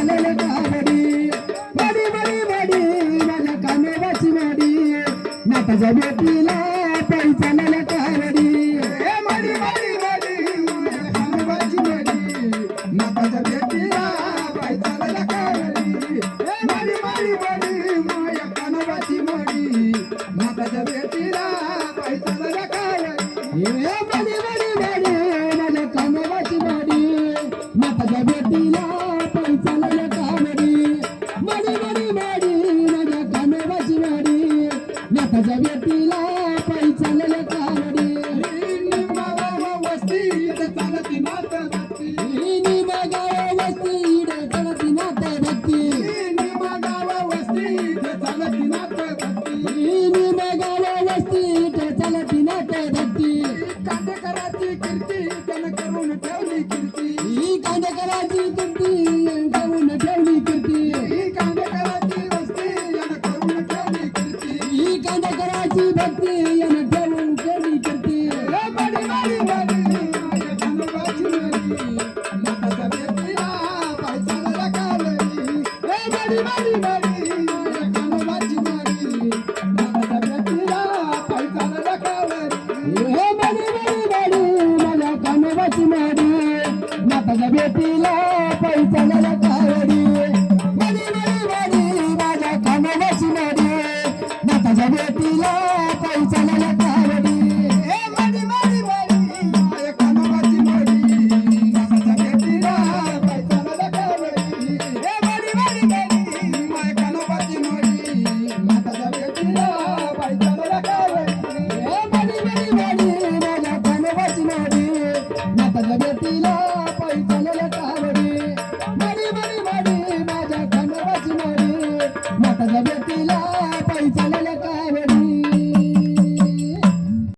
चालल कावडी मडी मडी मडी माझ्या कानोबाची मडी नाताच्या बेटीला पायी चालल कावडी मडी मडी मडी माझ्या कानोबाची मडी नाताच्या बेटीला पायी चालल कावडी मडी मडी मडी माझ्या कानोबाची मडी नाताच्या बेटीला पायी चालल कावडी मडी मडी मडी माझ्या कानोबाची मडी नाताच्या बेटीला पायी चालल कावडी मडी मडी मडी माझ्या कानोबाची मडी नाताच्या बेटीला पायी चालल कावडी निमगाव वस्तीत चालती नात भक्ती निमगाव वस्तीत चालती नात भक्ती निमगाव वस्तीत चालती नात भक्ती निमगाव वस्तीत चालती नात भक्ती कांडेकराची कीर्ती त्यानं करून ठेवली कीर्ती ही कांडेकराची कीर्ती करून ठेवली कीर्ती ही कांडेकराची वस्ती यानं करून ठेवली कीर्ती ही कांडेकराची भक्ती यानं ठेवून ठेवली कीर्ती मडी मडी मडी माझ्या कानोबाची मडी नाताच्या बेटीला पायी चालल कावडी मडी मडी मडी माझ्या कानोबाची मडी नाताच्या बेटीला पायी चालल कावडी मडी मडी मडी माझ्या कानोबाची मडी नाताच्या बेटीला पायी चालल कावडी मडी मडी मडी माझ्या कानोबाची मडी नाताच्या बेटीला पायी चालल कावडी मडी मडी मडी माझ्या कानोबाची मडी नाताच्या बेटीला पायी चालल कावडी मडी मडी मडी माझ्या कानोबाची मडी नाताच्या बेटीला पायी चालल कावडी मडी मडी मडी माझ्या कानोबाची मडी नाताच्या बेटीला पायी चालल कावडी मडी मडी मडी माझ्या कानोबाची मडी नाताच्या बेटीला पायी चालल कावडी